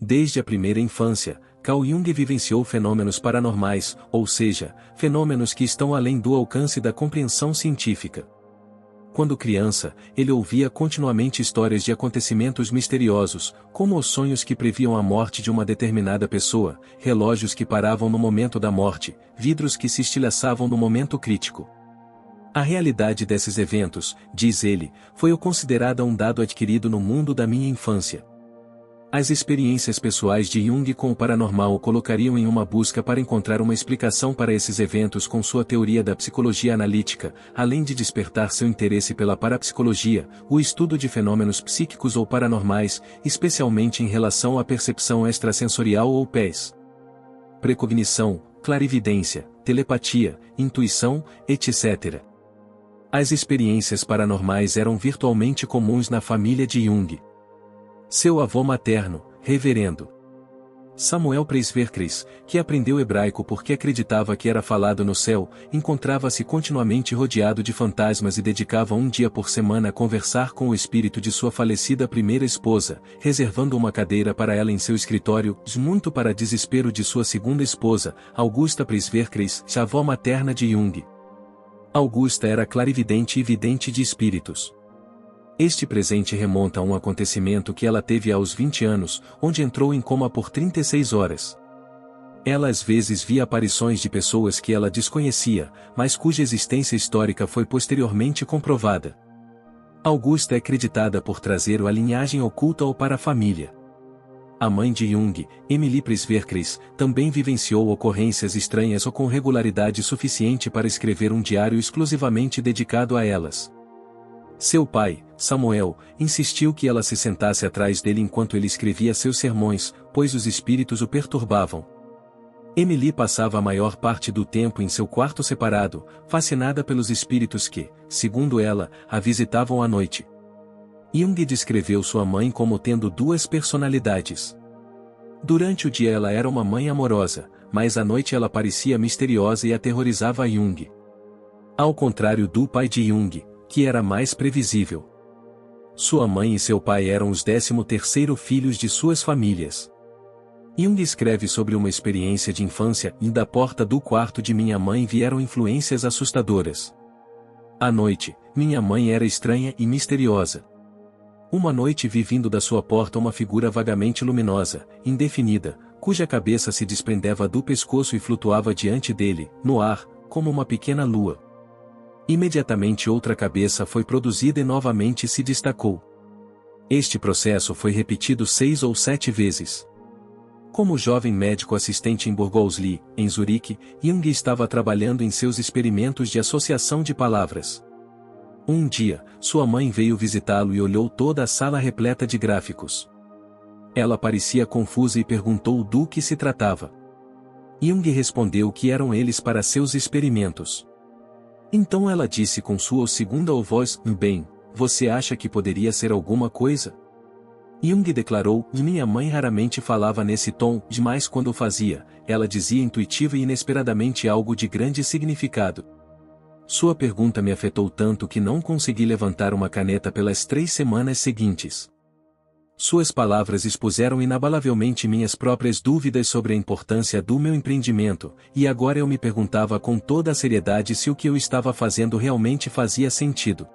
Desde a primeira infância, Carl Jung vivenciou fenômenos paranormais, ou seja, fenômenos que estão além do alcance da compreensão científica. Quando criança, ele ouvia continuamente histórias de acontecimentos misteriosos, como os sonhos que previam a morte de uma determinada pessoa, relógios que paravam no momento da morte, vidros que se estilhaçavam no momento crítico. A realidade desses eventos, diz ele, foi considerada um dado adquirido no mundo da minha infância. As experiências pessoais de Jung com o paranormal o colocariam em uma busca para encontrar uma explicação para esses eventos com sua teoria da psicologia analítica, além de despertar seu interesse pela parapsicologia, o estudo de fenômenos psíquicos ou paranormais, especialmente em relação à percepção extrasensorial ou PES. Precognição, clarividência, telepatia, intuição, etc. As experiências paranormais eram virtualmente comuns na família de Jung. Seu avô materno, reverendo Samuel Presvercris, que aprendeu hebraico porque acreditava que era falado no céu, encontrava-se continuamente rodeado de fantasmas e dedicava um dia por semana a conversar com o espírito de sua falecida primeira esposa, reservando uma cadeira para ela em seu escritório, muito para desespero de sua segunda esposa, Augusta Presvercris, avó materna de Jung. Augusta era clarividente e vidente de espíritos. Este presente remonta a um acontecimento que ela teve aos 20 anos, onde entrou em coma por 36 horas. Ela às vezes via aparições de pessoas que ela desconhecia, mas cuja existência histórica foi posteriormente comprovada. Augusta é acreditada por trazer a linhagem oculta ou para a família. A mãe de Jung, Emily Presvercris, também vivenciou ocorrências estranhas ou com regularidade suficiente para escrever um diário exclusivamente dedicado a elas. Seu pai, Samuel, insistiu que ela se sentasse atrás dele enquanto ele escrevia seus sermões, pois os espíritos o perturbavam. Emily passava a maior parte do tempo em seu quarto separado, fascinada pelos espíritos que, segundo ela, a visitavam à noite. Jung descreveu sua mãe como tendo duas personalidades. Durante o dia ela era uma mãe amorosa, mas à noite ela parecia misteriosa e aterrorizava Jung. Ao contrário do pai de Jung, que era mais previsível. Sua mãe e seu pai eram os 13º filhos de suas famílias. Jung escreve sobre uma experiência de infância e da porta do quarto de minha mãe vieram influências assustadoras. À noite, minha mãe era estranha e misteriosa. Uma noite vi vindo da sua porta uma figura vagamente luminosa, indefinida, cuja cabeça se desprendeva do pescoço e flutuava diante dele, no ar, como uma pequena lua. Imediatamente outra cabeça foi produzida e novamente se destacou. Este processo foi repetido 6 ou 7 vezes. Como jovem médico assistente em Burgosli, em Zurique, Jung estava trabalhando em seus experimentos de associação de palavras. Um dia, sua mãe veio visitá-lo e olhou toda a sala repleta de gráficos. Ela parecia confusa e perguntou do que se tratava. Jung respondeu que eram eles para seus experimentos. Então ela disse com sua segunda voz, bem, você acha que poderia ser alguma coisa? Jung declarou, minha mãe raramente falava nesse tom, mas quando o fazia, ela dizia intuitiva e inesperadamente algo de grande significado. Sua pergunta me afetou tanto que não consegui levantar uma caneta pelas 3 semanas seguintes. Suas palavras expuseram inabalavelmente minhas próprias dúvidas sobre a importância do meu empreendimento, e agora eu me perguntava com toda a seriedade se o que eu estava fazendo realmente fazia sentido.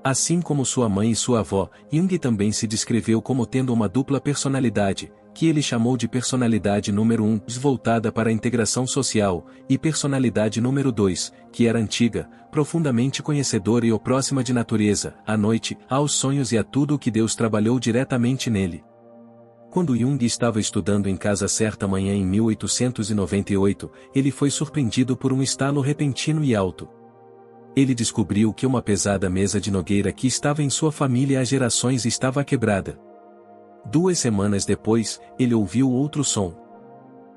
Assim como sua mãe e sua avó, Jung também se descreveu como tendo uma dupla personalidade, que ele chamou de personalidade número 1, voltada para a integração social, e personalidade número 2, que era antiga, profundamente conhecedora e próxima de natureza, à noite, aos sonhos e a tudo o que Deus trabalhou diretamente nele. Quando Jung estava estudando em casa certa manhã em 1898, ele foi surpreendido por um estalo repentino e alto. Ele descobriu que uma pesada mesa de nogueira que estava em sua família há gerações estava quebrada. 2 semanas depois, ele ouviu outro som.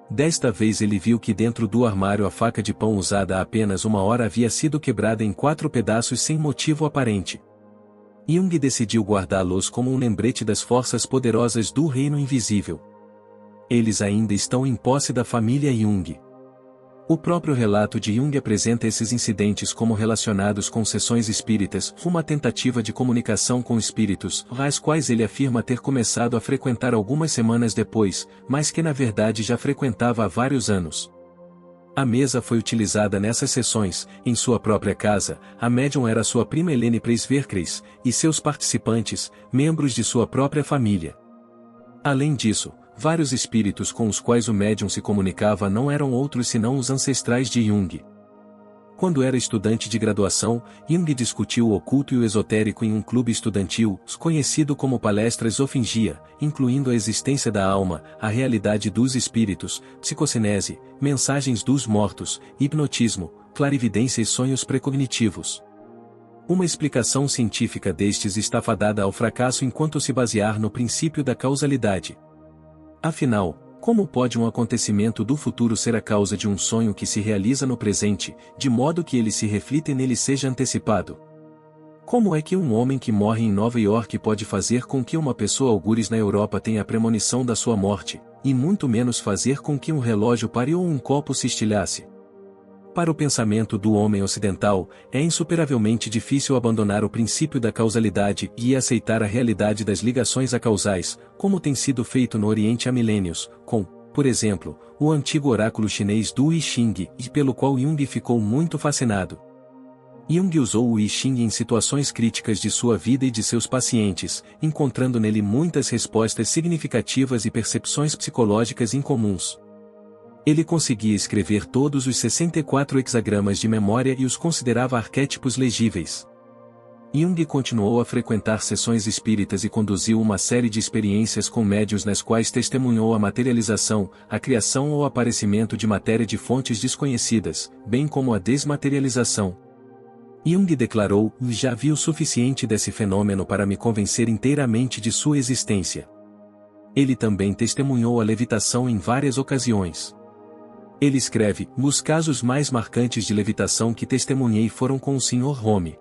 Desta vez ele viu que dentro do armário a faca de pão usada há apenas 1 hora havia sido quebrada em 4 pedaços sem motivo aparente. Jung decidiu guardá-los como um lembrete das forças poderosas do reino invisível. Eles ainda estão em posse da família Jung. O próprio relato de Jung apresenta esses incidentes como relacionados com sessões espíritas, uma tentativa de comunicação com espíritos, as quais ele afirma ter começado a frequentar algumas semanas depois, mas que na verdade já frequentava há vários anos. A mesa foi utilizada nessas sessões, em sua própria casa, a médium era sua prima Helene Preisverkreis, e seus participantes, membros de sua própria família. Além disso, vários espíritos com os quais o médium se comunicava não eram outros senão os ancestrais de Jung. Quando era estudante de graduação, Jung discutiu o oculto e o esotérico em um clube estudantil, conhecido como Palestras Zofingia, incluindo a existência da alma, a realidade dos espíritos, psicocinese, mensagens dos mortos, hipnotismo, clarividência e sonhos precognitivos. Uma explicação científica destes está fadada ao fracasso enquanto se basear no princípio da causalidade. Afinal, como pode um acontecimento do futuro ser a causa de um sonho que se realiza no presente, de modo que ele se reflita e nele seja antecipado? Como é que um homem que morre em Nova York pode fazer com que uma pessoa algures na Europa tenha a premonição da sua morte, e muito menos fazer com que um relógio pare ou um copo se estilhasse? Para o pensamento do homem ocidental, é insuperavelmente difícil abandonar o princípio da causalidade e aceitar a realidade das ligações acausais, como tem sido feito no Oriente há milênios, com, por exemplo, o antigo oráculo chinês do I Ching, e pelo qual Jung ficou muito fascinado. Jung usou o I Ching em situações críticas de sua vida e de seus pacientes, encontrando nele muitas respostas significativas e percepções psicológicas incomuns. Ele conseguia escrever todos os 64 hexagramas de memória e os considerava arquétipos legíveis. Jung continuou a frequentar sessões espíritas e conduziu uma série de experiências com médiuns nas quais testemunhou a materialização, a criação ou aparecimento de matéria de fontes desconhecidas, bem como a desmaterialização. Jung declarou: "Já vi o suficiente desse fenômeno para me convencer inteiramente de sua existência." Ele também testemunhou a levitação em várias ocasiões. Ele escreve: "Os casos mais marcantes de levitação que testemunhei foram com o Sr. Home.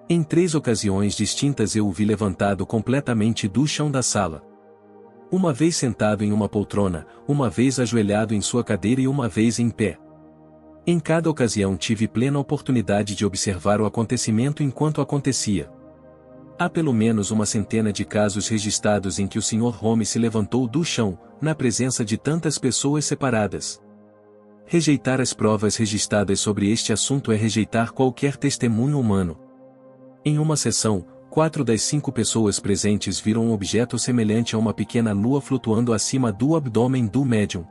Em 3 ocasiões distintas eu o vi levantado completamente do chão da sala. Uma vez sentado em uma poltrona, uma vez ajoelhado em sua cadeira e uma vez em pé. Em cada ocasião tive plena oportunidade de observar o acontecimento enquanto acontecia. Há pelo menos uma centena de casos registrados em que o Sr. Home se levantou do chão, na presença de tantas pessoas separadas. Rejeitar as provas registradas sobre este assunto é rejeitar qualquer testemunho humano. Em uma sessão, 4 das 5 pessoas presentes viram um objeto semelhante a uma pequena lua flutuando acima do abdômen do médium.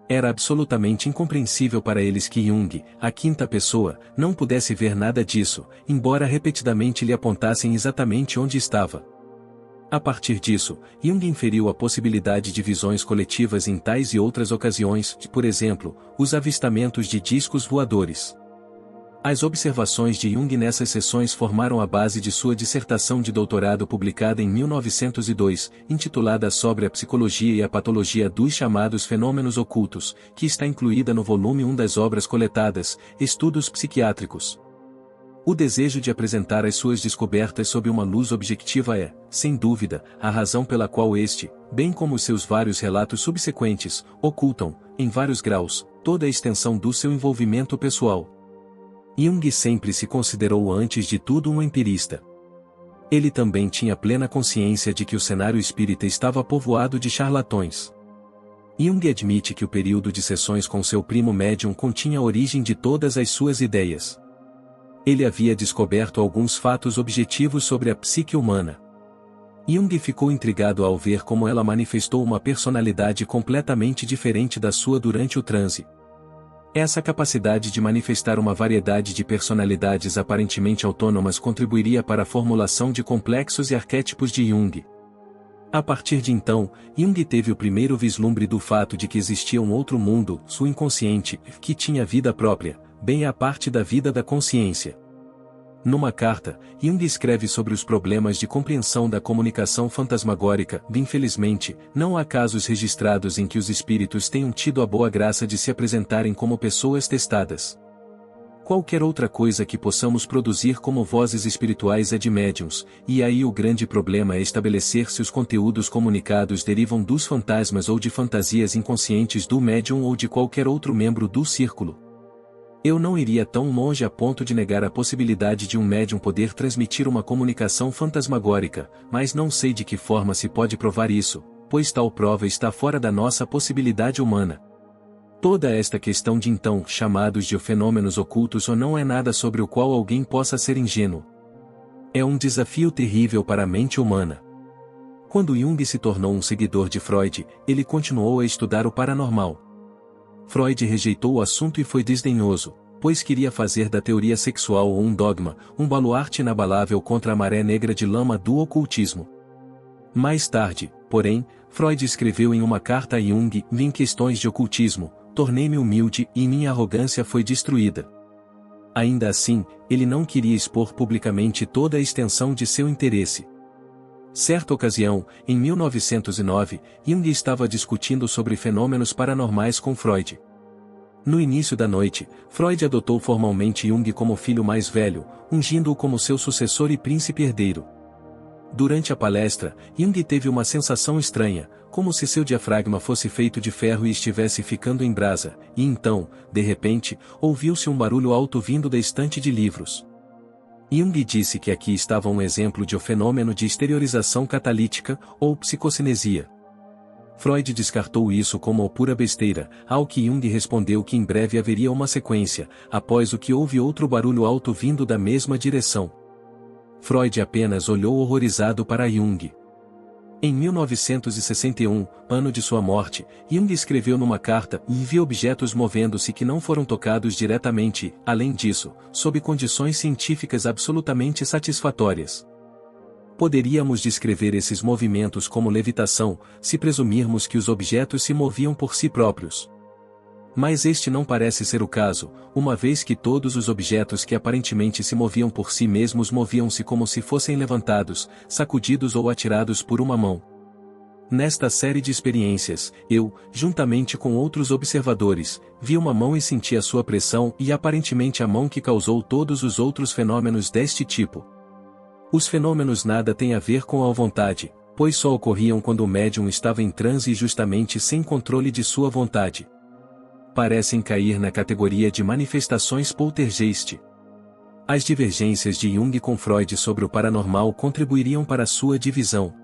Era absolutamente incompreensível para eles que Jung, a 5ª pessoa, não pudesse ver nada disso, embora repetidamente lhe apontassem exatamente onde estava. A partir disso, Jung inferiu a possibilidade de visões coletivas em tais e outras ocasiões, por exemplo, os avistamentos de discos voadores. As observações de Jung nessas sessões formaram a base de sua dissertação de doutorado publicada em 1902, intitulada Sobre a Psicologia e a Patologia dos Chamados Fenômenos Ocultos, que está incluída no volume 1 das obras coletadas, Estudos Psiquiátricos. O desejo de apresentar as suas descobertas sob uma luz objetiva é, sem dúvida, a razão pela qual este, bem como os seus vários relatos subsequentes, ocultam, em vários graus, toda a extensão do seu envolvimento pessoal. Jung sempre se considerou antes de tudo um empirista. Ele também tinha plena consciência de que o cenário espírita estava povoado de charlatões. Jung admite que o período de sessões com seu primo médium continha a origem de todas as suas ideias. Ele havia descoberto alguns fatos objetivos sobre a psique humana. Jung ficou intrigado ao ver como ela manifestou uma personalidade completamente diferente da sua durante o transe. Essa capacidade de manifestar uma variedade de personalidades aparentemente autônomas contribuiria para a formulação de complexos e arquétipos de Jung. A partir de então, Jung teve o primeiro vislumbre do fato de que existia um outro mundo, seu inconsciente, que tinha vida própria, bem à parte da vida da consciência. Numa carta, Jung escreve sobre os problemas de compreensão da comunicação fantasmagórica. Infelizmente, não há casos registrados em que os espíritos tenham tido a boa graça de se apresentarem como pessoas testadas. Qualquer outra coisa que possamos produzir como vozes espirituais é de médiuns, e aí o grande problema é estabelecer se os conteúdos comunicados derivam dos fantasmas ou de fantasias inconscientes do médium ou de qualquer outro membro do círculo. Eu não iria tão longe a ponto de negar a possibilidade de um médium poder transmitir uma comunicação fantasmagórica, mas não sei de que forma se pode provar isso, pois tal prova está fora da nossa possibilidade humana. Toda esta questão de então chamados de fenômenos ocultos ou não é nada sobre o qual alguém possa ser ingênuo. É um desafio terrível para a mente humana. Quando Jung se tornou um seguidor de Freud, ele continuou a estudar o paranormal. Freud rejeitou o assunto e foi desdenhoso, pois queria fazer da teoria sexual um dogma, um baluarte inabalável contra a maré negra de lama do ocultismo. Mais tarde, porém, Freud escreveu em uma carta a Jung: "Vi questões de ocultismo, tornei-me humilde e minha arrogância foi destruída." Ainda assim, ele não queria expor publicamente toda a extensão de seu interesse. Certa ocasião, em 1909, Jung estava discutindo sobre fenômenos paranormais com Freud. No início da noite, Freud adotou formalmente Jung como filho mais velho, ungindo-o como seu sucessor e príncipe herdeiro. Durante a palestra, Jung teve uma sensação estranha, como se seu diafragma fosse feito de ferro e estivesse ficando em brasa, e então, de repente, ouviu-se um barulho alto vindo da estante de livros. Jung disse que aqui estava um exemplo de um fenômeno de exteriorização catalítica, ou psicocinesia. Freud descartou isso como pura besteira, ao que Jung respondeu que em breve haveria uma sequência, após o que houve outro barulho alto vindo da mesma direção. Freud apenas olhou horrorizado para Jung. Em 1961, ano de sua morte, Jung escreveu numa carta: "Vi objetos movendo-se que não foram tocados diretamente, além disso, sob condições científicas absolutamente satisfatórias." Poderíamos descrever esses movimentos como levitação, se presumirmos que os objetos se moviam por si próprios. Mas este não parece ser o caso, uma vez que todos os objetos que aparentemente se moviam por si mesmos moviam-se como se fossem levantados, sacudidos ou atirados por uma mão. Nesta série de experiências, eu, juntamente com outros observadores, vi uma mão e senti a sua pressão e aparentemente a mão que causou todos os outros fenômenos deste tipo. Os fenômenos nada têm a ver com a vontade, pois só ocorriam quando o médium estava em transe e justamente sem controle de sua vontade. Parecem cair na categoria de manifestações poltergeist. As divergências de Jung com Freud sobre o paranormal contribuiriam para sua divisão.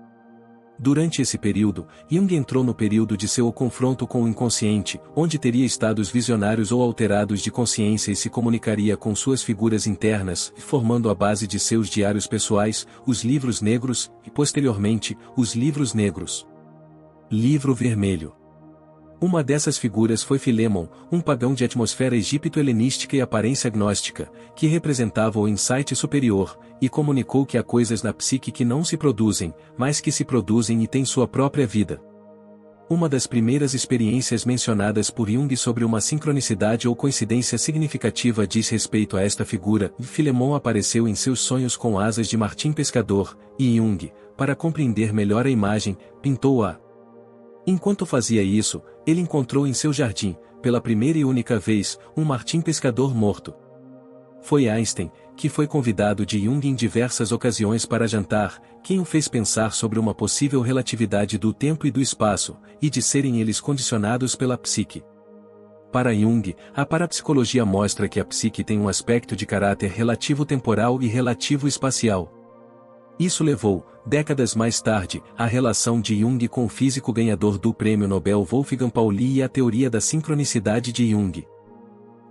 Durante esse período, Jung entrou no período de seu confronto com o inconsciente, onde teria estados visionários ou alterados de consciência e se comunicaria com suas figuras internas, formando a base de seus diários pessoais, os livros negros, e posteriormente, os livros negros. Livro Vermelho. Uma dessas figuras foi Filemon, um pagão de atmosfera egípto-helenística e aparência gnóstica, que representava o insight superior, e comunicou que há coisas na psique que não se produzem, mas que se produzem e têm sua própria vida. Uma das primeiras experiências mencionadas por Jung sobre uma sincronicidade ou coincidência significativa diz respeito a esta figura. Filemon apareceu em seus sonhos com asas de martim pescador, e Jung, para compreender melhor a imagem, pintou-a. Enquanto fazia isso, ele encontrou em seu jardim, pela primeira e única vez, um martim pescador morto. Foi Einstein, que foi convidado de Jung em diversas ocasiões para jantar, quem o fez pensar sobre uma possível relatividade do tempo e do espaço, e de serem eles condicionados pela psique. Para Jung, a parapsicologia mostra que a psique tem um aspecto de caráter relativo-temporal e relativo-espacial. Isso levou, décadas mais tarde, à relação de Jung com o físico ganhador do Prêmio Nobel Wolfgang Pauli e a teoria da sincronicidade de Jung.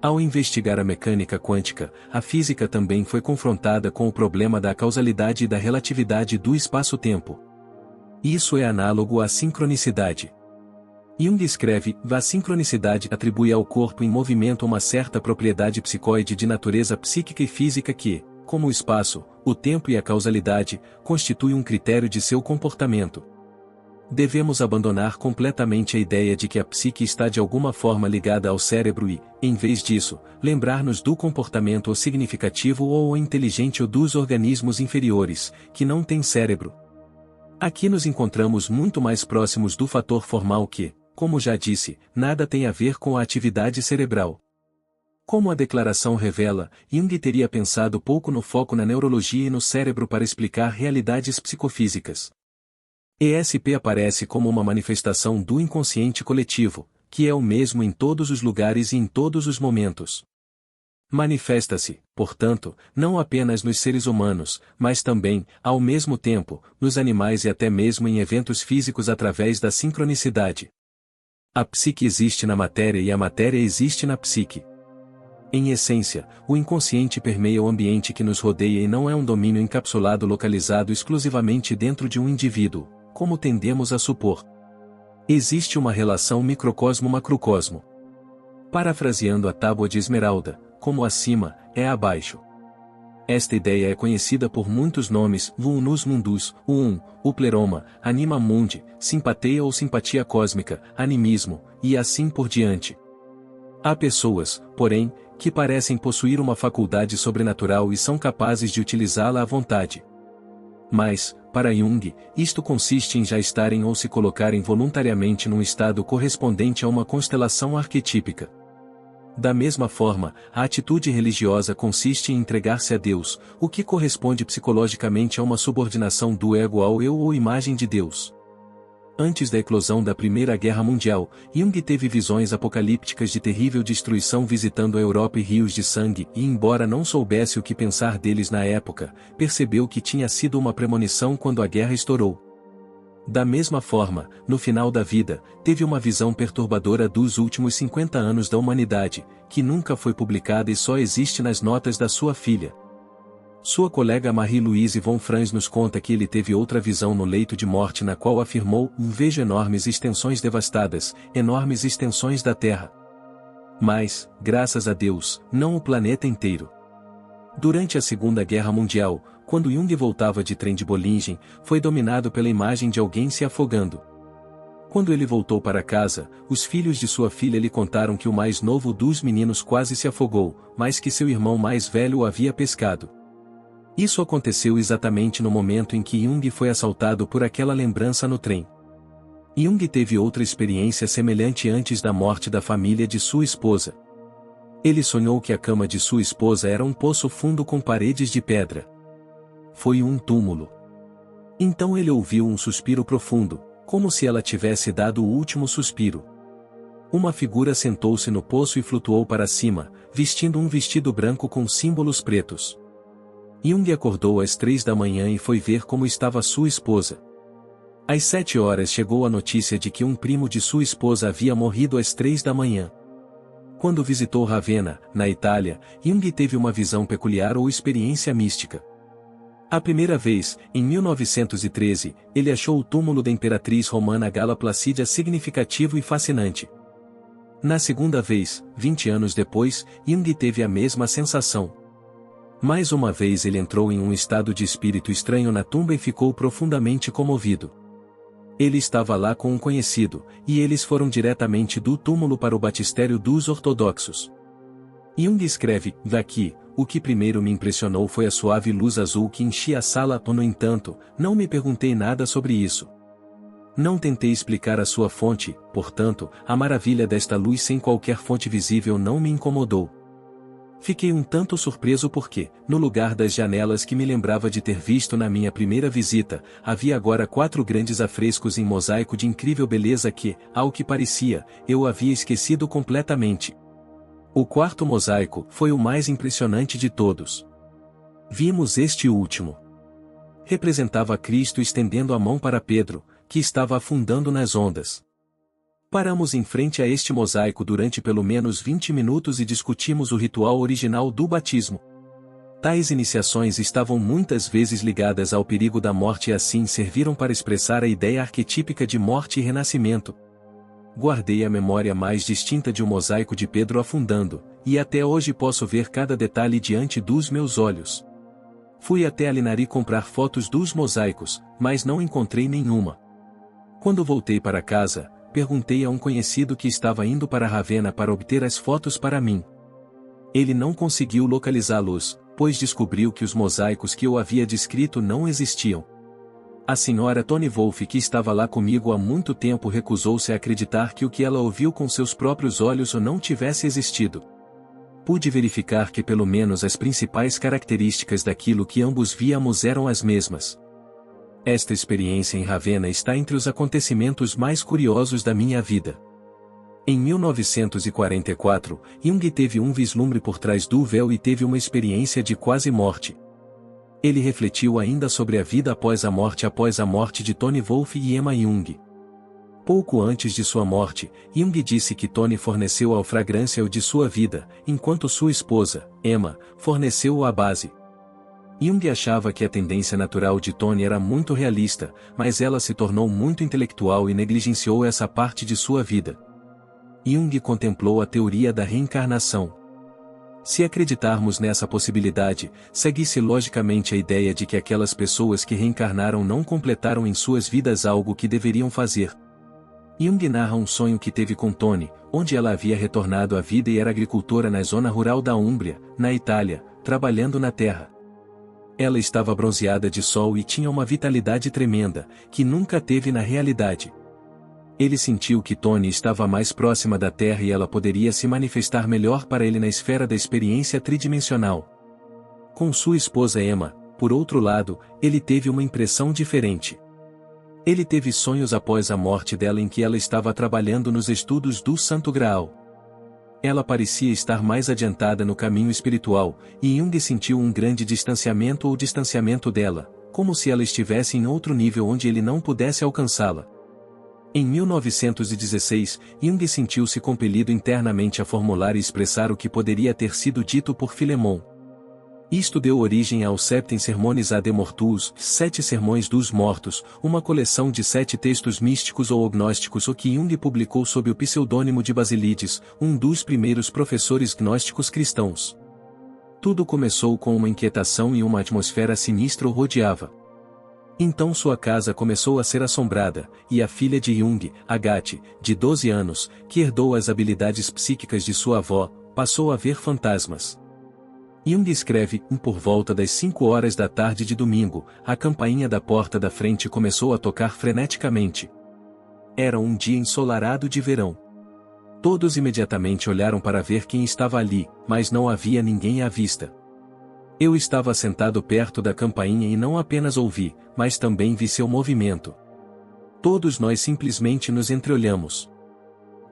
Ao investigar a mecânica quântica, a física também foi confrontada com o problema da causalidade e da relatividade do espaço-tempo. Isso é análogo à sincronicidade. Jung escreve: a sincronicidade atribui ao corpo em movimento uma certa propriedade psicoide de natureza psíquica e física que, como o espaço, o tempo e a causalidade, constitui um critério de seu comportamento. Devemos abandonar completamente a ideia de que a psique está de alguma forma ligada ao cérebro e, em vez disso, lembrar-nos do comportamento ou significativo ou inteligente ou dos organismos inferiores, que não têm cérebro. Aqui nos encontramos muito mais próximos do fator formal que, como já disse, nada tem a ver com a atividade cerebral. Como a declaração revela, Jung teria pensado pouco no foco na neurologia e no cérebro para explicar realidades psicofísicas. ESP aparece como uma manifestação do inconsciente coletivo, que é o mesmo em todos os lugares e em todos os momentos. Manifesta-se, portanto, não apenas nos seres humanos, mas também, ao mesmo tempo, nos animais e até mesmo em eventos físicos através da sincronicidade. A psique existe na matéria e a matéria existe na psique. Em essência, o inconsciente permeia o ambiente que nos rodeia e não é um domínio encapsulado localizado exclusivamente dentro de um indivíduo, como tendemos a supor. Existe uma relação microcosmo-macrocosmo. Parafraseando a Tábua de Esmeralda, como acima, é abaixo. Esta ideia é conhecida por muitos nomes: Vulnus Mundus, o Pleroma, Anima Mundi, Simpatia ou Simpatia Cósmica, Animismo, e assim por diante. Há pessoas, porém, que parecem possuir uma faculdade sobrenatural e são capazes de utilizá-la à vontade. Mas, para Jung, isto consiste em já estarem ou se colocarem voluntariamente num estado correspondente a uma constelação arquetípica. Da mesma forma, a atitude religiosa consiste em entregar-se a Deus, o que corresponde psicologicamente a uma subordinação do ego ao eu ou imagem de Deus. Antes da eclosão da Primeira Guerra Mundial, Jung teve visões apocalípticas de terrível destruição visitando a Europa e rios de sangue, e embora não soubesse o que pensar deles na época, percebeu que tinha sido uma premonição quando a guerra estourou. Da mesma forma, no final da vida, teve uma visão perturbadora dos últimos 50 anos da humanidade, que nunca foi publicada e só existe nas notas da sua filha. Sua colega Marie-Louise von Franz nos conta que ele teve outra visão no leito de morte na qual afirmou: vejo enormes extensões devastadas, enormes extensões da Terra. Mas, graças a Deus, não o planeta inteiro. Durante a Segunda Guerra Mundial, quando Jung voltava de trem de Bollingen, foi dominado pela imagem de alguém se afogando. Quando ele voltou para casa, os filhos de sua filha lhe contaram que o mais novo dos meninos quase se afogou, mas que seu irmão mais velho o havia pescado. Isso aconteceu exatamente no momento em que Jung foi assaltado por aquela lembrança no trem. Jung teve outra experiência semelhante antes da morte da família de sua esposa. Ele sonhou que a cama de sua esposa era um poço fundo com paredes de pedra. Foi um túmulo. Então ele ouviu um suspiro profundo, como se ela tivesse dado o último suspiro. Uma figura sentou-se no poço e flutuou para cima, vestindo um vestido branco com símbolos pretos. Jung acordou às 3 da manhã e foi ver como estava sua esposa. Às 7 horas chegou a notícia de que um primo de sua esposa havia morrido às 3 da manhã. Quando visitou Ravenna, na Itália, Jung teve uma visão peculiar ou experiência mística. A primeira vez, em 1913, ele achou o túmulo da imperatriz romana Gala Placídia significativo e fascinante. Na segunda vez, 20 anos depois, Jung teve a mesma sensação. Mais uma vez ele entrou em um estado de espírito estranho na tumba e ficou profundamente comovido. Ele estava lá com um conhecido, e eles foram diretamente do túmulo para o batistério dos ortodoxos. Jung escreve: daqui, o que primeiro me impressionou foi a suave luz azul que enchia a sala. No entanto, não me perguntei nada sobre isso. Não tentei explicar a sua fonte, portanto, a maravilha desta luz sem qualquer fonte visível não me incomodou. Fiquei um tanto surpreso porque, no lugar das janelas que me lembrava de ter visto na minha primeira visita, havia agora 4 grandes afrescos em mosaico de incrível beleza que, ao que parecia, eu havia esquecido completamente. O quarto mosaico foi o mais impressionante de todos. Vimos este último. Representava Cristo estendendo a mão para Pedro, que estava afundando nas ondas. Paramos em frente a este mosaico durante pelo menos 20 minutos e discutimos o ritual original do batismo. Tais iniciações estavam muitas vezes ligadas ao perigo da morte e assim serviram para expressar a ideia arquetípica de morte e renascimento. Guardei a memória mais distinta de um mosaico de Pedro afundando, e até hoje posso ver cada detalhe diante dos meus olhos. Fui até Alinari comprar fotos dos mosaicos, mas não encontrei nenhuma. Quando voltei para casa, perguntei a um conhecido que estava indo para Ravenna para obter as fotos para mim. Ele não conseguiu localizá-los, pois descobriu que os mosaicos que eu havia descrito não existiam. A senhora Tony Wolff, que estava lá comigo há muito tempo, recusou-se a acreditar que o que ela ouviu com seus próprios olhos não tivesse existido. pude verificar que pelo menos as principais características daquilo que ambos víamos eram as mesmas. Esta experiência em Ravenna está entre os acontecimentos mais curiosos da minha vida. Em 1944, Jung teve um vislumbre por trás do véu e teve uma experiência de quase morte. Ele refletiu ainda sobre a vida após a morte de Tony Wolff e Emma Jung. Pouco antes de sua morte, Jung disse que Tony forneceu a fragrância de sua vida, enquanto sua esposa, Emma, forneceu a base. Jung achava que a tendência natural de Tony era muito realista, mas ela se tornou muito intelectual e negligenciou essa parte de sua vida. Jung contemplou a teoria da reencarnação. Se acreditarmos nessa possibilidade, segue-se logicamente a ideia de que aquelas pessoas que reencarnaram não completaram em suas vidas algo que deveriam fazer. Jung narra um sonho que teve com Tony, onde ela havia retornado à vida e era agricultora na zona rural da Úmbria, na Itália, trabalhando na terra. Ela estava bronzeada de sol e tinha uma vitalidade tremenda, que nunca teve na realidade. Ele sentiu que Tony estava mais próxima da Terra e ela poderia se manifestar melhor para ele na esfera da experiência tridimensional. Com sua esposa Emma, por outro lado, ele teve uma impressão diferente. Ele teve sonhos após a morte dela em que ela estava trabalhando nos estudos do Santo Graal. Ela parecia estar mais adiantada no caminho espiritual, e Jung sentiu um grande distanciamento dela, como se ela estivesse em outro nível onde ele não pudesse alcançá-la. Em 1916, Jung sentiu-se compelido internamente a formular e expressar o que poderia ter sido dito por Filemon. Isto deu origem aos Septem Sermones ad Mortuos, 7 Sermões dos Mortos, uma coleção de 7 textos místicos ou gnósticos o que Jung publicou sob o pseudônimo de Basilides, um dos primeiros professores gnósticos cristãos. Tudo começou com uma inquietação e uma atmosfera sinistra o rodeava. Então sua casa começou a ser assombrada, e a filha de Jung, Agathe, de 12 anos, que herdou as habilidades psíquicas de sua avó, passou a ver fantasmas. Jung escreve, por volta das 5 horas da tarde de domingo, a campainha da porta da frente começou a tocar freneticamente. Era um dia ensolarado de verão. Todos imediatamente olharam para ver quem estava ali, mas não havia ninguém à vista. Eu estava sentado perto da campainha e não apenas ouvi, mas também vi seu movimento. Todos nós simplesmente nos entreolhamos.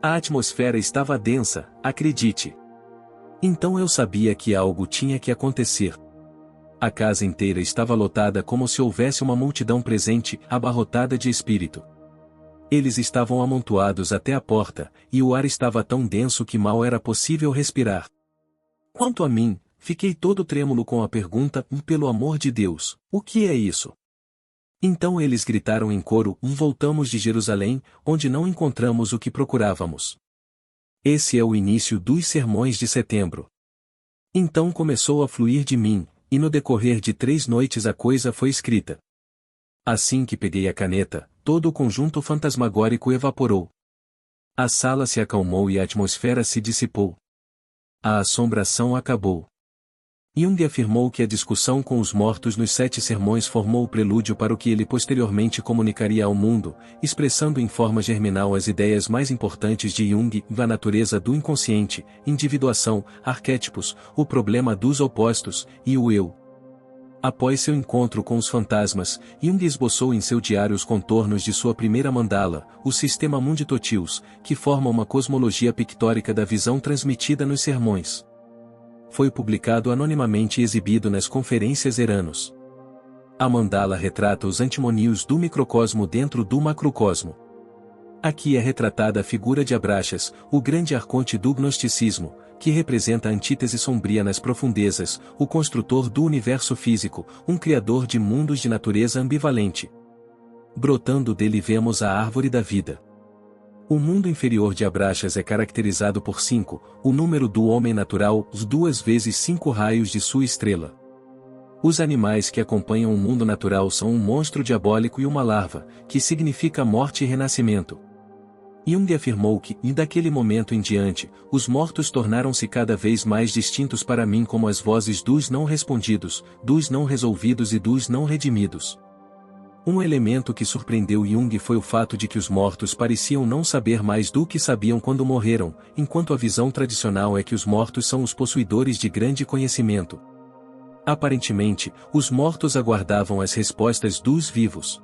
A atmosfera estava densa, acredite. Então eu sabia que algo tinha que acontecer. A casa inteira estava lotada como se houvesse uma multidão presente, abarrotada de espírito. Eles estavam amontoados até a porta, e o ar estava tão denso que mal era possível respirar. Quanto a mim, fiquei todo trêmulo com a pergunta, pelo amor de Deus, o que é isso? Então eles gritaram em coro, voltamos de Jerusalém, onde não encontramos o que procurávamos. Esse é o início dos sermões de setembro. Então começou a fluir de mim, e no decorrer de 3 noites a coisa foi escrita. Assim que peguei a caneta, todo o conjunto fantasmagórico evaporou. A sala se acalmou e a atmosfera se dissipou. A assombração acabou. Jung afirmou que a discussão com os mortos nos 7 sermões formou o prelúdio para o que ele posteriormente comunicaria ao mundo, expressando em forma germinal as ideias mais importantes de Jung, a natureza do inconsciente, individuação, arquétipos, o problema dos opostos, e o eu. Após seu encontro com os fantasmas, Jung esboçou em seu diário os contornos de sua primeira mandala, o sistema Mundi Totius, que forma uma cosmologia pictórica da visão transmitida nos sermões. Foi publicado anonimamente e exibido nas conferências Eranos. A mandala retrata os antimônios do microcosmo dentro do macrocosmo. Aqui é retratada a figura de Abraxas, o grande arconte do gnosticismo, que representa a antítese sombria nas profundezas, o construtor do universo físico, um criador de mundos de natureza ambivalente. Brotando dele vemos a árvore da vida. O mundo inferior de Abraxas é caracterizado por 5, o número do homem natural, os 2 vezes 5 raios de sua estrela. Os animais que acompanham o mundo natural são um monstro diabólico e uma larva, que significa morte e renascimento. Jung afirmou que, e daquele momento em diante, os mortos tornaram-se cada vez mais distintos para mim como as vozes dos não respondidos, dos não resolvidos e dos não redimidos. Um elemento que surpreendeu Jung foi o fato de que os mortos pareciam não saber mais do que sabiam quando morreram, enquanto a visão tradicional é que os mortos são os possuidores de grande conhecimento. Aparentemente, os mortos aguardavam as respostas dos vivos.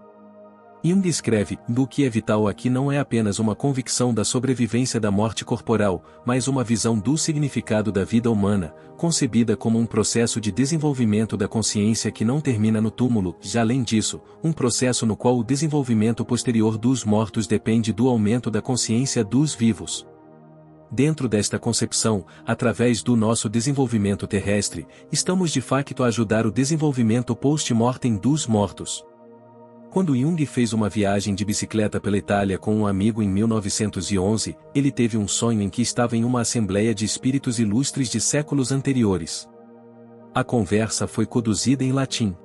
Jung escreve: "O que é vital aqui não é apenas uma convicção da sobrevivência da morte corporal, mas uma visão do significado da vida humana, concebida como um processo de desenvolvimento da consciência que não termina no túmulo, e além disso, um processo no qual o desenvolvimento posterior dos mortos depende do aumento da consciência dos vivos." Dentro desta concepção, através do nosso desenvolvimento terrestre, estamos de facto a ajudar o desenvolvimento post-mortem dos mortos. Quando Jung fez uma viagem de bicicleta pela Itália com um amigo em 1911, ele teve um sonho em que estava em uma assembleia de espíritos ilustres de séculos anteriores. A conversa foi conduzida em latim.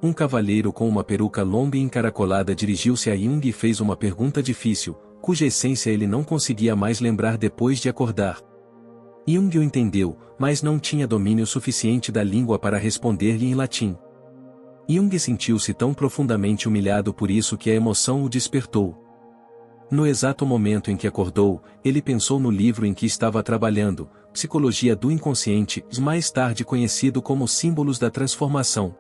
Um cavalheiro com uma peruca longa e encaracolada dirigiu-se a Jung e fez uma pergunta difícil, cuja essência ele não conseguia mais lembrar depois de acordar. Jung o entendeu, mas não tinha domínio suficiente da língua para responder-lhe em latim. Jung sentiu-se tão profundamente humilhado por isso que a emoção o despertou. No exato momento em que acordou, ele pensou no livro em que estava trabalhando, Psicologia do Inconsciente, mais tarde conhecido como Símbolos da Transformação.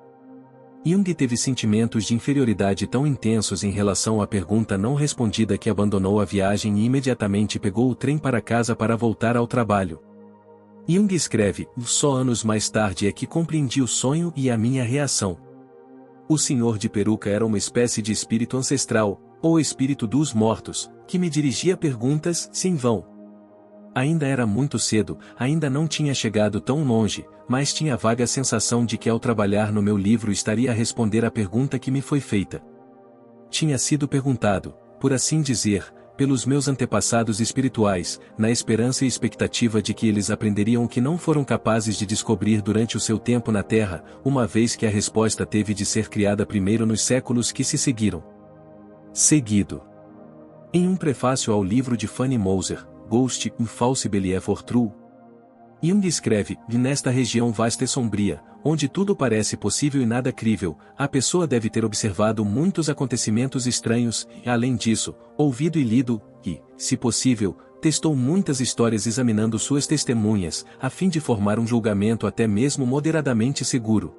Jung teve sentimentos de inferioridade tão intensos em relação à pergunta não respondida que abandonou a viagem e imediatamente pegou o trem para casa para voltar ao trabalho. Jung escreve: "Só anos mais tarde é que compreendi o sonho e a minha reação. O senhor de peruca era uma espécie de espírito ancestral, ou espírito dos mortos, que me dirigia perguntas, sem vão. Ainda era muito cedo, ainda não tinha chegado tão longe, mas tinha a vaga sensação de que ao trabalhar no meu livro estaria a responder à pergunta que me foi feita. Tinha sido perguntado, por assim dizer, pelos meus antepassados espirituais, na esperança e expectativa de que eles aprenderiam o que não foram capazes de descobrir durante o seu tempo na Terra, uma vez que a resposta teve de ser criada primeiro nos séculos que se seguiram." Seguido. Em um prefácio ao livro de Fanny Moser, Ghost, False Belief or True, Jung escreve: "Nesta região vasta e sombria, onde tudo parece possível e nada crível, a pessoa deve ter observado muitos acontecimentos estranhos, e além disso, ouvido e lido, e, se possível, testou muitas histórias examinando suas testemunhas, a fim de formar um julgamento até mesmo moderadamente seguro.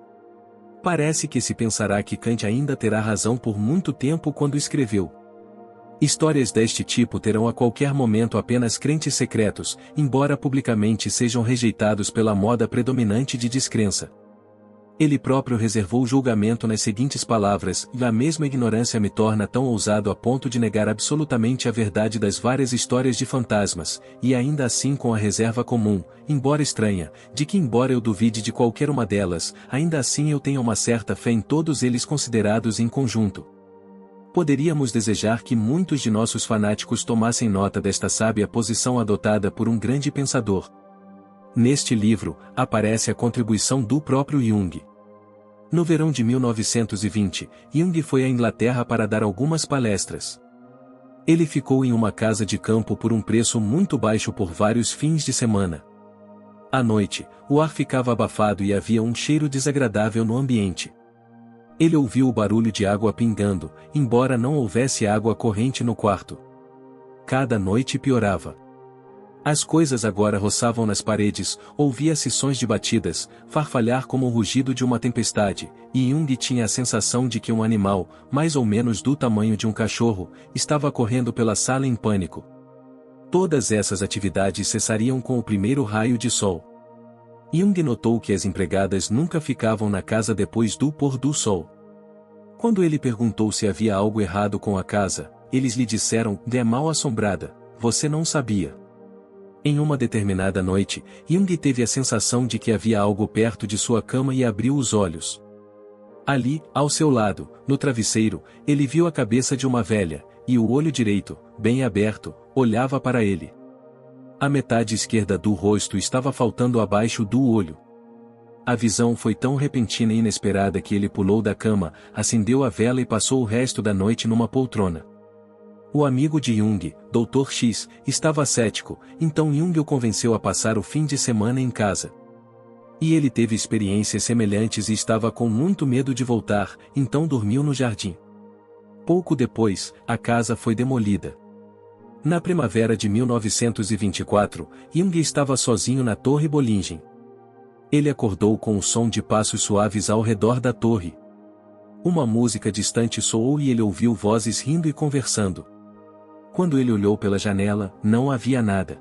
Parece que se pensará que Kant ainda terá razão por muito tempo quando escreveu. Histórias deste tipo terão a qualquer momento apenas crentes secretos, embora publicamente sejam rejeitados pela moda predominante de descrença." Ele próprio reservou o julgamento nas seguintes palavras: "A mesma ignorância me torna tão ousado a ponto de negar absolutamente a verdade das várias histórias de fantasmas, e ainda assim com a reserva comum, embora estranha, de que embora eu duvide de qualquer uma delas, ainda assim eu tenho uma certa fé em todos eles considerados em conjunto." Poderíamos desejar que muitos de nossos fanáticos tomassem nota desta sábia posição adotada por um grande pensador. Neste livro, aparece a contribuição do próprio Jung. No verão de 1920, Jung foi à Inglaterra para dar algumas palestras. Ele ficou em uma casa de campo por um preço muito baixo por vários fins de semana. À noite, o ar ficava abafado e havia um cheiro desagradável no ambiente. Ele ouviu o barulho de água pingando, embora não houvesse água corrente no quarto. Cada noite piorava. As coisas agora roçavam nas paredes, ouvia-se sons de batidas, farfalhar como o rugido de uma tempestade, e Jung tinha a sensação de que um animal, mais ou menos do tamanho de um cachorro, estava correndo pela sala em pânico. Todas essas atividades cessariam com o primeiro raio de sol. Jung notou que as empregadas nunca ficavam na casa depois do pôr do sol. Quando ele perguntou se havia algo errado com a casa, eles lhe disseram: "É mal assombrada, você não sabia." Em uma determinada noite, Jung teve a sensação de que havia algo perto de sua cama e abriu os olhos. Ali, ao seu lado, no travesseiro, ele viu a cabeça de uma velha, e o olho direito, bem aberto, olhava para ele. A metade esquerda do rosto estava faltando abaixo do olho. A visão foi tão repentina e inesperada que ele pulou da cama, acendeu a vela e passou o resto da noite numa poltrona. O amigo de Jung, Dr. X, estava cético, então Jung o convenceu a passar o fim de semana em casa. E ele teve experiências semelhantes e estava com muito medo de voltar, então dormiu no jardim. Pouco depois, a casa foi demolida. Na primavera de 1924, Jung estava sozinho na Torre Bollingen. Ele acordou com o som de passos suaves ao redor da torre. Uma música distante soou e ele ouviu vozes rindo e conversando. Quando ele olhou pela janela, não havia nada.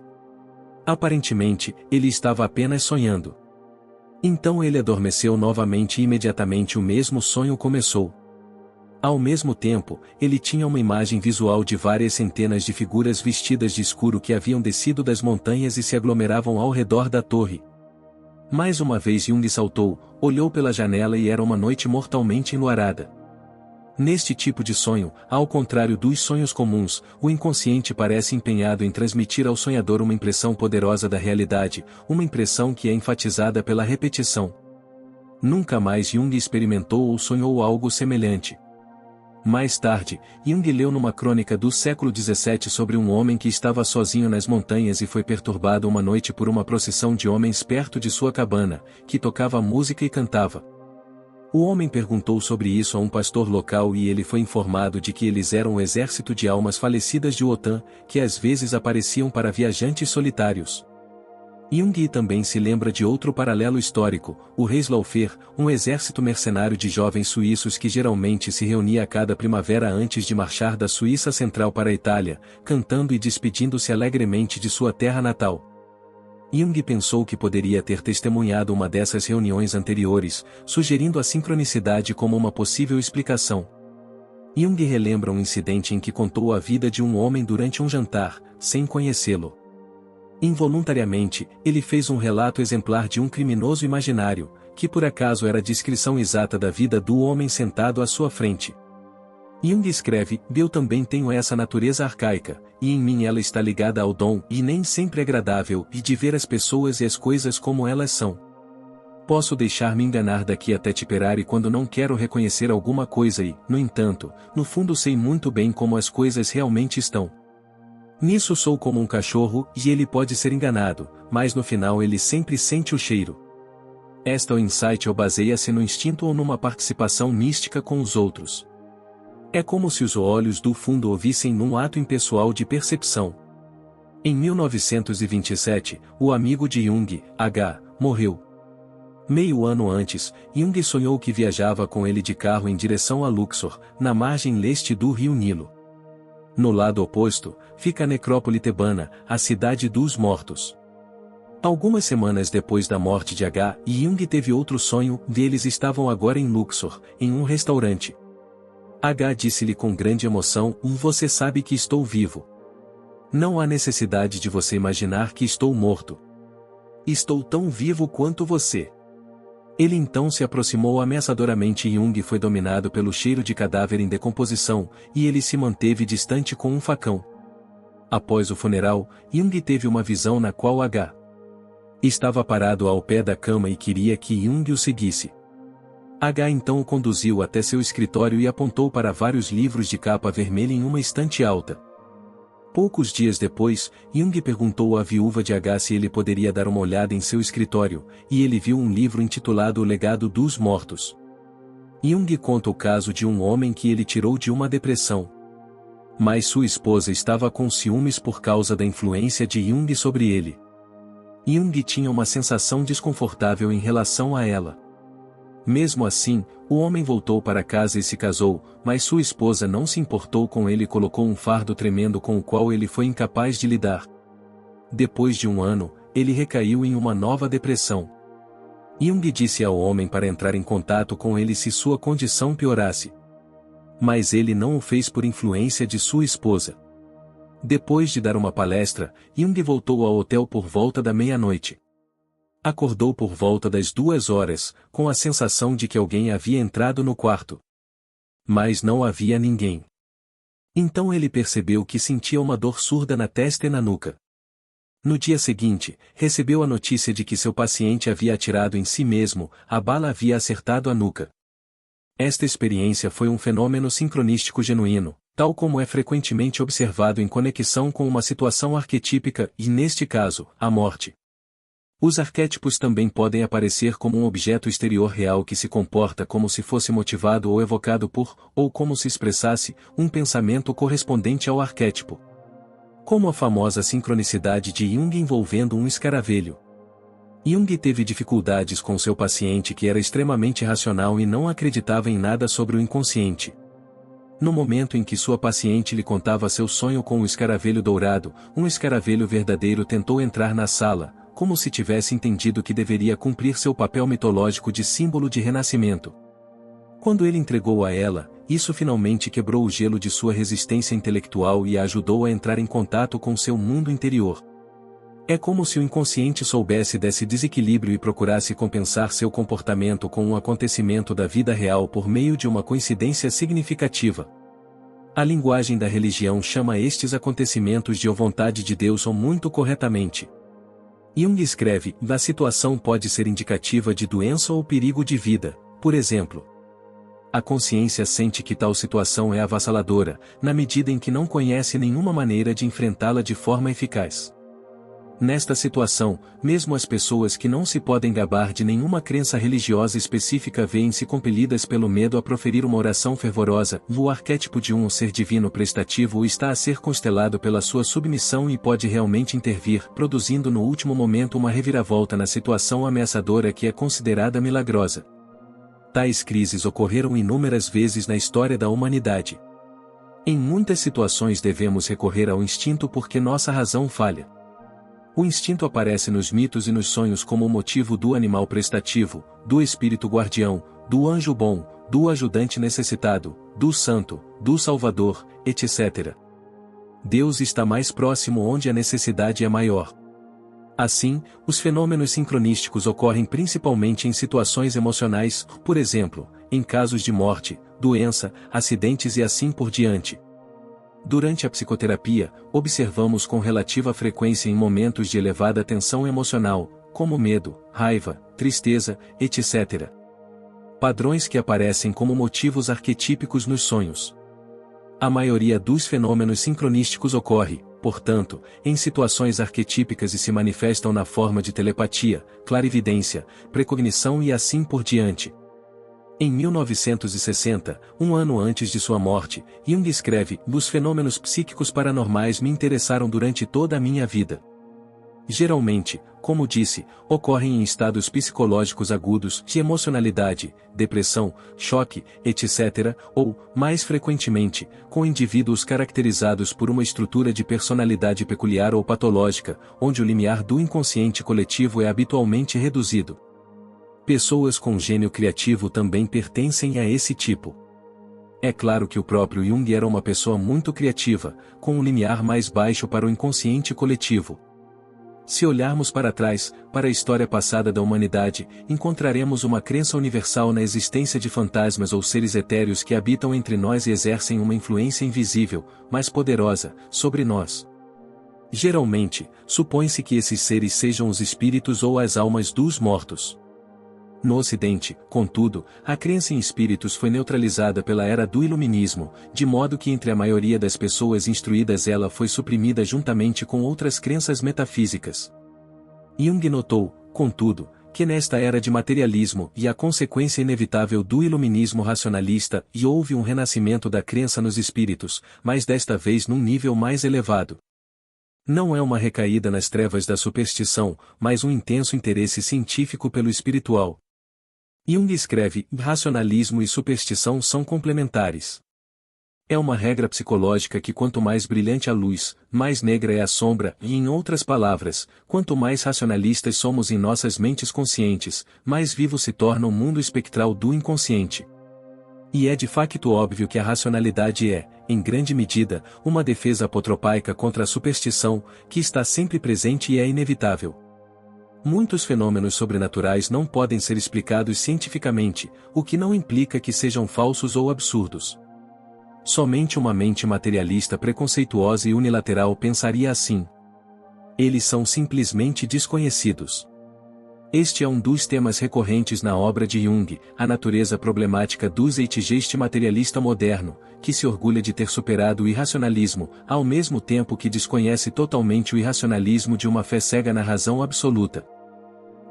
Aparentemente, ele estava apenas sonhando. Então ele adormeceu novamente e imediatamente o mesmo sonho começou. Ao mesmo tempo, ele tinha uma imagem visual de várias centenas de figuras vestidas de escuro que haviam descido das montanhas e se aglomeravam ao redor da torre. Mais uma vez Jung saltou, olhou pela janela e era uma noite mortalmente enluarada. Neste tipo de sonho, ao contrário dos sonhos comuns, o inconsciente parece empenhado em transmitir ao sonhador uma impressão poderosa da realidade, uma impressão que é enfatizada pela repetição. Nunca mais Jung experimentou ou sonhou algo semelhante. Mais tarde, Jung leu numa crônica do século XVII sobre um homem que estava sozinho nas montanhas e foi perturbado uma noite por uma procissão de homens perto de sua cabana, que tocava música e cantava. O homem perguntou sobre isso a um pastor local e ele foi informado de que eles eram o exército de almas falecidas de Wotan, que às vezes apareciam para viajantes solitários. Jung também se lembra de outro paralelo histórico, o Reislaufer, um exército mercenário de jovens suíços que geralmente se reunia a cada primavera antes de marchar da Suíça Central para a Itália, cantando e despedindo-se alegremente de sua terra natal. Jung pensou que poderia ter testemunhado uma dessas reuniões anteriores, sugerindo a sincronicidade como uma possível explicação. Jung relembra um incidente em que contou a vida de um homem durante um jantar, sem conhecê-lo. Involuntariamente, ele fez um relato exemplar de um criminoso imaginário, que por acaso era a descrição exata da vida do homem sentado à sua frente. Jung escreve: eu também tenho essa natureza arcaica, e em mim ela está ligada ao dom e nem sempre agradável e de ver as pessoas e as coisas como elas são. Posso deixar-me enganar daqui até Tipperary quando não quero reconhecer alguma coisa e, no entanto, no fundo sei muito bem como as coisas realmente estão. Nisso sou como um cachorro e ele pode ser enganado, mas no final ele sempre sente o cheiro. Esta o insight ou baseia-se no instinto ou numa participação mística com os outros. É como se os olhos do fundo ouvissem num ato impessoal de percepção. Em 1927, o amigo de Jung, H., morreu. Meio ano antes, Jung sonhou que viajava com ele de carro em direção a Luxor, na margem leste do rio Nilo. No lado oposto, fica a necrópole tebana, a cidade dos mortos. Algumas semanas depois da morte de H., Jung teve outro sonho, eles estavam agora em Luxor, em um restaurante. H. disse-lhe com grande emoção: você sabe que estou vivo. Não há necessidade de você imaginar que estou morto. Estou tão vivo quanto você. Ele então se aproximou ameaçadoramente e Jung foi dominado pelo cheiro de cadáver em decomposição, e ele se manteve distante com um facão. Após o funeral, Jung teve uma visão na qual H. estava parado ao pé da cama e queria que Jung o seguisse. H. então o conduziu até seu escritório e apontou para vários livros de capa vermelha em uma estante alta. Poucos dias depois, Jung perguntou à viúva de H se ele poderia dar uma olhada em seu escritório, e ele viu um livro intitulado O Legado dos Mortos. Jung conta o caso de um homem que ele tirou de uma depressão. Mas sua esposa estava com ciúmes por causa da influência de Jung sobre ele. Jung tinha uma sensação desconfortável em relação a ela. Mesmo assim, o homem voltou para casa e se casou, mas sua esposa não se importou com ele e colocou um fardo tremendo com o qual ele foi incapaz de lidar. Depois de um ano, ele recaiu em uma nova depressão. Jung disse ao homem para entrar em contato com ele se sua condição piorasse. Mas ele não o fez por influência de sua esposa. Depois de dar uma palestra, Jung voltou ao hotel por volta da meia-noite. Acordou por volta das 2 horas, com a sensação de que alguém havia entrado no quarto. Mas não havia ninguém. Então ele percebeu que sentia uma dor surda na testa e na nuca. No dia seguinte, recebeu a notícia de que seu paciente havia atirado em si mesmo, a bala havia acertado a nuca. Esta experiência foi um fenômeno sincronístico genuíno, tal como é frequentemente observado em conexão com uma situação arquetípica e, neste caso, a morte. Os arquétipos também podem aparecer como um objeto exterior real que se comporta como se fosse motivado ou evocado por, ou como se expressasse, um pensamento correspondente ao arquétipo. Como a famosa sincronicidade de Jung envolvendo um escaravelho. Jung teve dificuldades com seu paciente que era extremamente racional e não acreditava em nada sobre o inconsciente. No momento em que sua paciente lhe contava seu sonho com um escaravelho dourado, um escaravelho verdadeiro tentou entrar na sala, como se tivesse entendido que deveria cumprir seu papel mitológico de símbolo de renascimento. Quando ele entregou a ela, isso finalmente quebrou o gelo de sua resistência intelectual e a ajudou a entrar em contato com seu mundo interior. É como se o inconsciente soubesse desse desequilíbrio e procurasse compensar seu comportamento com um acontecimento da vida real por meio de uma coincidência significativa. A linguagem da religião chama estes acontecimentos de vontade de Deus ou muito corretamente. Jung escreve, a situação pode ser indicativa de doença ou perigo de vida, por exemplo. A consciência sente que tal situação é avassaladora, na medida em que não conhece nenhuma maneira de enfrentá-la de forma eficaz. Nesta situação, mesmo as pessoas que não se podem gabar de nenhuma crença religiosa específica veem-se compelidas pelo medo a proferir uma oração fervorosa. O arquétipo de um ser divino prestativo está a ser constelado pela sua submissão e pode realmente intervir, produzindo no último momento uma reviravolta na situação ameaçadora que é considerada milagrosa. Tais crises ocorreram inúmeras vezes na história da humanidade. Em muitas situações devemos recorrer ao instinto porque nossa razão falha. O instinto aparece nos mitos e nos sonhos como o motivo do animal prestativo, do espírito guardião, do anjo bom, do ajudante necessitado, do santo, do salvador, etc. Deus está mais próximo onde a necessidade é maior. Assim, os fenômenos sincronísticos ocorrem principalmente em situações emocionais, por exemplo, em casos de morte, doença, acidentes e assim por diante. Durante a psicoterapia, observamos com relativa frequência em momentos de elevada tensão emocional, como medo, raiva, tristeza, etc. Padrões que aparecem como motivos arquetípicos nos sonhos. A maioria dos fenômenos sincronísticos ocorre, portanto, em situações arquetípicas e se manifestam na forma de telepatia, clarividência, precognição e assim por diante. Em 1960, um ano antes de sua morte, Jung escreve: "Os fenômenos psíquicos paranormais me interessaram durante toda a minha vida. Geralmente, como disse, ocorrem em estados psicológicos agudos de emocionalidade, depressão, choque, etc., ou, mais frequentemente, com indivíduos caracterizados por uma estrutura de personalidade peculiar ou patológica, onde o limiar do inconsciente coletivo é habitualmente reduzido. Pessoas com gênio criativo também pertencem a esse tipo. É claro que o próprio Jung era uma pessoa muito criativa, com um limiar mais baixo para o inconsciente coletivo. Se olharmos para trás, para a história passada da humanidade, encontraremos uma crença universal na existência de fantasmas ou seres etéreos que habitam entre nós e exercem uma influência invisível, mas poderosa, sobre nós. Geralmente, supõe-se que esses seres sejam os espíritos ou as almas dos mortos. No Ocidente, contudo, a crença em espíritos foi neutralizada pela era do Iluminismo, de modo que entre a maioria das pessoas instruídas ela foi suprimida juntamente com outras crenças metafísicas. Jung notou, contudo, que nesta era de materialismo e a consequência inevitável do iluminismo racionalista, e houve um renascimento da crença nos espíritos, mas desta vez num nível mais elevado. Não é uma recaída nas trevas da superstição, mas um intenso interesse científico pelo espiritual. Jung escreve: racionalismo e superstição são complementares. É uma regra psicológica que quanto mais brilhante a luz, mais negra é a sombra, e em outras palavras, quanto mais racionalistas somos em nossas mentes conscientes, mais vivo se torna o mundo espectral do inconsciente. E é de facto óbvio que a racionalidade é, em grande medida, uma defesa apotropaica contra a superstição, que está sempre presente e é inevitável. Muitos fenômenos sobrenaturais não podem ser explicados cientificamente, o que não implica que sejam falsos ou absurdos. Somente uma mente materialista preconceituosa e unilateral pensaria assim. Eles são simplesmente desconhecidos. Este é um dos temas recorrentes na obra de Jung, a natureza problemática do zeitgeist materialista moderno, que se orgulha de ter superado o irracionalismo, ao mesmo tempo que desconhece totalmente o irracionalismo de uma fé cega na razão absoluta.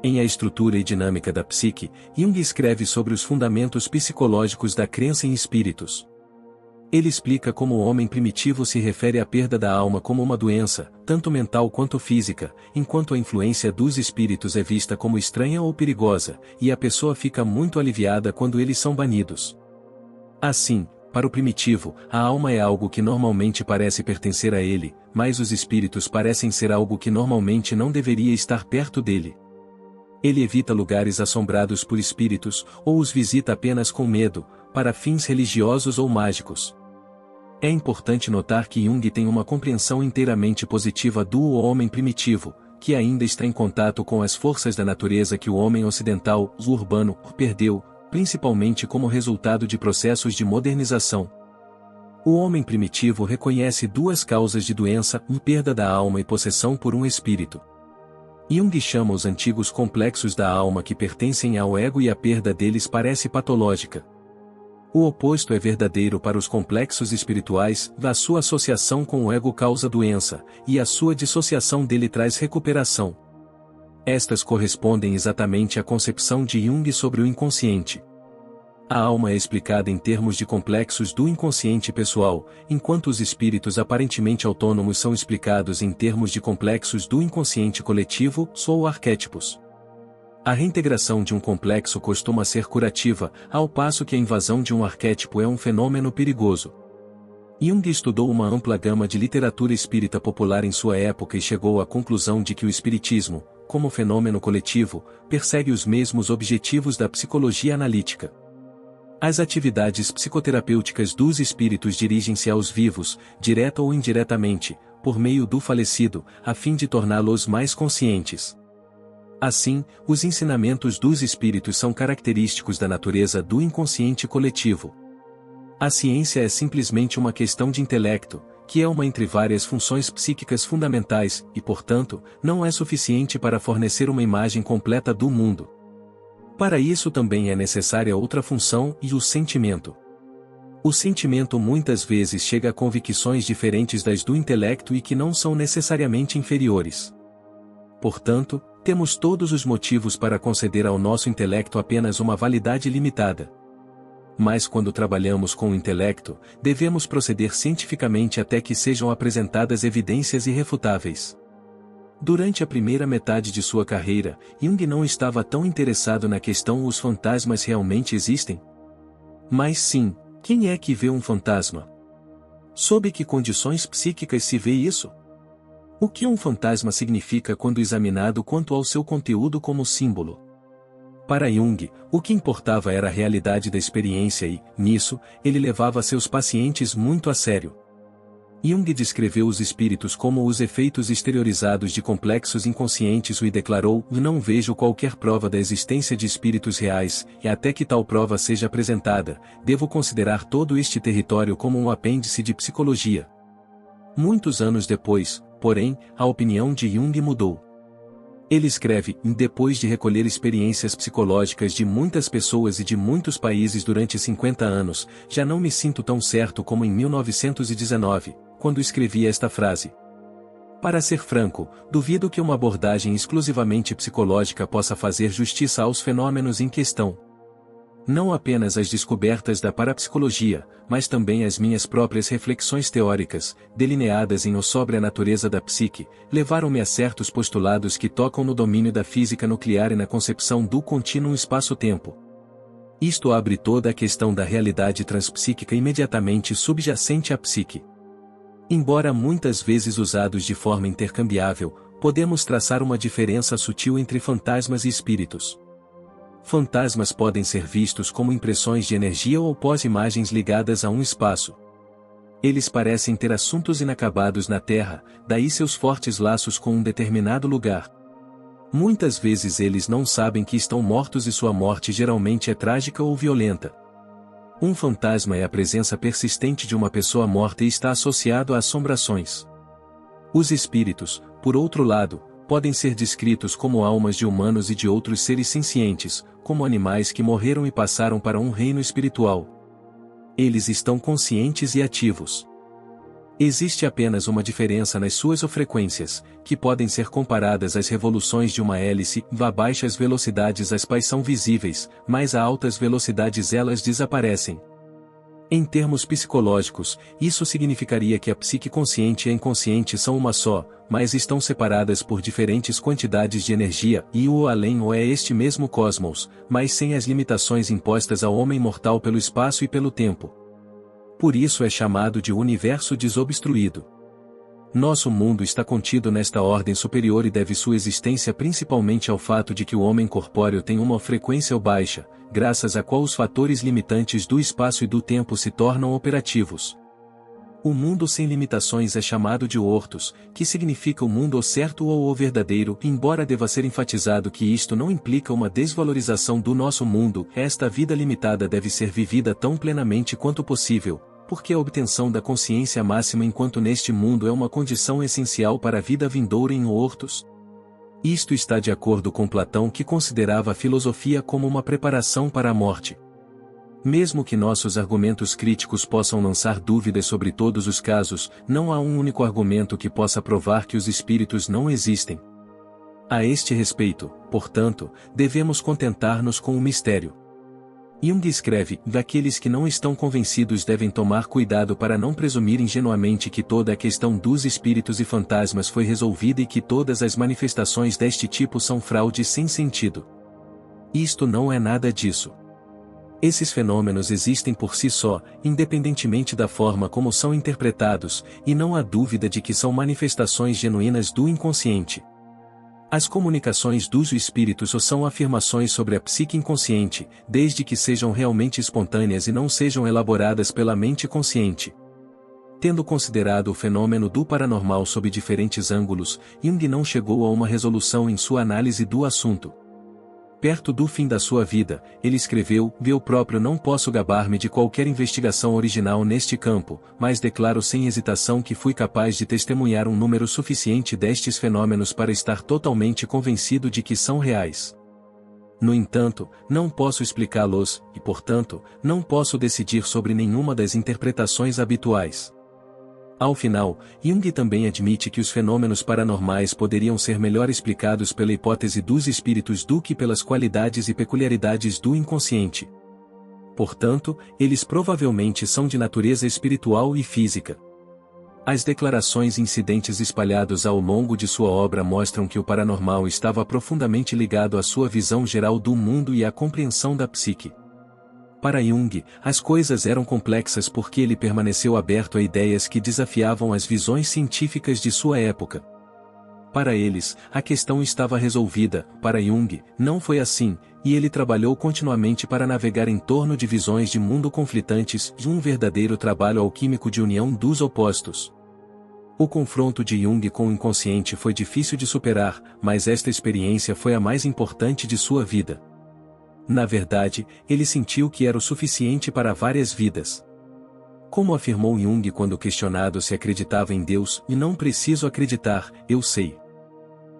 Em A Estrutura e Dinâmica da Psique, Jung escreve sobre os fundamentos psicológicos da crença em espíritos. Ele explica como o homem primitivo se refere à perda da alma como uma doença, tanto mental quanto física, enquanto a influência dos espíritos é vista como estranha ou perigosa, e a pessoa fica muito aliviada quando eles são banidos. Assim, para o primitivo, a alma é algo que normalmente parece pertencer a ele, mas os espíritos parecem ser algo que normalmente não deveria estar perto dele. Ele evita lugares assombrados por espíritos, ou os visita apenas com medo, para fins religiosos ou mágicos. É importante notar que Jung tem uma compreensão inteiramente positiva do homem primitivo, que ainda está em contato com as forças da natureza que o homem ocidental, urbano, perdeu, principalmente como resultado de processos de modernização. O homem primitivo reconhece duas causas de doença, perda da alma e possessão por um espírito. Jung chama os antigos complexos da alma que pertencem ao ego e a perda deles parece patológica. O oposto é verdadeiro para os complexos espirituais, a sua associação com o ego causa doença, e a sua dissociação dele traz recuperação. Estas correspondem exatamente à concepção de Jung sobre o inconsciente. A alma é explicada em termos de complexos do inconsciente pessoal, enquanto os espíritos aparentemente autônomos são explicados em termos de complexos do inconsciente coletivo, ou arquétipos. A reintegração de um complexo costuma ser curativa, ao passo que a invasão de um arquétipo é um fenômeno perigoso. Jung estudou uma ampla gama de literatura espírita popular em sua época e chegou à conclusão de que o espiritismo, como fenômeno coletivo, persegue os mesmos objetivos da psicologia analítica. As atividades psicoterapêuticas dos espíritos dirigem-se aos vivos, direta ou indiretamente, por meio do falecido, a fim de torná-los mais conscientes. Assim, os ensinamentos dos espíritos são característicos da natureza do inconsciente coletivo. A ciência é simplesmente uma questão de intelecto, que é uma entre várias funções psíquicas fundamentais, e portanto, não é suficiente para fornecer uma imagem completa do mundo. Para isso também é necessária outra função, o sentimento. O sentimento muitas vezes chega a convicções diferentes das do intelecto e que não são necessariamente inferiores. Portanto, temos todos os motivos para conceder ao nosso intelecto apenas uma validade limitada. Mas quando trabalhamos com o intelecto, devemos proceder cientificamente até que sejam apresentadas evidências irrefutáveis. Durante a primeira metade de sua carreira, Jung não estava tão interessado na questão os fantasmas realmente existem? Mas sim, quem é que vê um fantasma? Sob que condições psíquicas se vê isso? O que um fantasma significa quando examinado quanto ao seu conteúdo como símbolo? Para Jung, o que importava era a realidade da experiência e, nisso, ele levava seus pacientes muito a sério. Jung descreveu os espíritos como os efeitos exteriorizados de complexos inconscientes e declarou: não vejo qualquer prova da existência de espíritos reais, e até que tal prova seja apresentada, devo considerar todo este território como um apêndice de psicologia. Muitos anos depois, porém, a opinião de Jung mudou. Ele escreve: depois de recolher experiências psicológicas de muitas pessoas e de muitos países durante 50 anos, já não me sinto tão certo como em 1919, quando escrevi esta frase. Para ser franco, duvido que uma abordagem exclusivamente psicológica possa fazer justiça aos fenômenos em questão. Não apenas as descobertas da parapsicologia, mas também as minhas próprias reflexões teóricas, delineadas em O sobre a natureza da psique, levaram-me a certos postulados que tocam no domínio da física nuclear e na concepção do contínuo espaço-tempo. Isto abre toda a questão da realidade transpsíquica imediatamente subjacente à psique. Embora muitas vezes usados de forma intercambiável, podemos traçar uma diferença sutil entre fantasmas e espíritos. Fantasmas podem ser vistos como impressões de energia ou pós-imagens ligadas a um espaço. Eles parecem ter assuntos inacabados na Terra, daí seus fortes laços com um determinado lugar. Muitas vezes eles não sabem que estão mortos e sua morte geralmente é trágica ou violenta. Um fantasma é a presença persistente de uma pessoa morta e está associado a assombrações. Os espíritos, por outro lado, podem ser descritos como almas de humanos e de outros seres sencientes, como animais que morreram e passaram para um reino espiritual. Eles estão conscientes e ativos. Existe apenas uma diferença nas suas frequências, que podem ser comparadas às revoluções de uma hélice. A baixas velocidades as pás são visíveis, mas a altas velocidades elas desaparecem. Em termos psicológicos, isso significaria que a psique consciente e a inconsciente são uma só, mas estão separadas por diferentes quantidades de energia, e o além ou é este mesmo cosmos, mas sem as limitações impostas ao homem mortal pelo espaço e pelo tempo. Por isso é chamado de universo desobstruído. Nosso mundo está contido nesta ordem superior e deve sua existência principalmente ao fato de que o homem corpóreo tem uma frequência baixa, graças a qual os fatores limitantes do espaço e do tempo se tornam operativos. O mundo sem limitações é chamado de ortos, que significa o mundo ou certo ou o verdadeiro, embora deva ser enfatizado que isto não implica uma desvalorização do nosso mundo. Esta vida limitada deve ser vivida tão plenamente quanto possível, porque a obtenção da consciência máxima enquanto neste mundo é uma condição essencial para a vida vindoura em ortos. Isto está de acordo com Platão, que considerava a filosofia como uma preparação para a morte. Mesmo que nossos argumentos críticos possam lançar dúvidas sobre todos os casos, não há um único argumento que possa provar que os espíritos não existem. A este respeito, portanto, devemos contentar-nos com o mistério. Jung escreve: daqueles que não estão convencidos devem tomar cuidado para não presumir ingenuamente que toda a questão dos espíritos e fantasmas foi resolvida e que todas as manifestações deste tipo são fraudes sem sentido. Isto não é nada disso. Esses fenômenos existem por si só, independentemente da forma como são interpretados, e não há dúvida de que são manifestações genuínas do inconsciente. As comunicações dos espíritos são afirmações sobre a psique inconsciente, desde que sejam realmente espontâneas e não sejam elaboradas pela mente consciente. Tendo considerado o fenômeno do paranormal sob diferentes ângulos, Jung não chegou a uma resolução em sua análise do assunto. Perto do fim da sua vida, ele escreveu: eu próprio não posso gabar-me de qualquer investigação original neste campo, mas declaro sem hesitação que fui capaz de testemunhar um número suficiente destes fenômenos para estar totalmente convencido de que são reais. No entanto, não posso explicá-los, e portanto, não posso decidir sobre nenhuma das interpretações habituais. Ao final, Jung também admite que os fenômenos paranormais poderiam ser melhor explicados pela hipótese dos espíritos do que pelas qualidades e peculiaridades do inconsciente. Portanto, eles provavelmente são de natureza espiritual e física. As declarações incidentes espalhados ao longo de sua obra mostram que o paranormal estava profundamente ligado à sua visão geral do mundo e à compreensão da psique. Para Jung, as coisas eram complexas porque ele permaneceu aberto a ideias que desafiavam as visões científicas de sua época. Para eles, a questão estava resolvida. Para Jung, não foi assim, e ele trabalhou continuamente para navegar em torno de visões de mundo conflitantes, de um verdadeiro trabalho alquímico de união dos opostos. O confronto de Jung com o inconsciente foi difícil de superar, mas esta experiência foi a mais importante de sua vida. Na verdade, ele sentiu que era o suficiente para várias vidas. Como afirmou Jung quando questionado se acreditava em Deus: e não preciso acreditar, eu sei.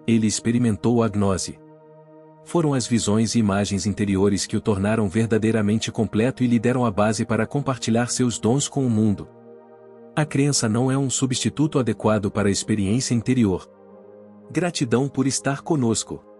Ele experimentou a gnose. Foram as visões e imagens interiores que o tornaram verdadeiramente completo e lhe deram a base para compartilhar seus dons com o mundo. A crença não é um substituto adequado para a experiência interior. Gratidão por estar conosco.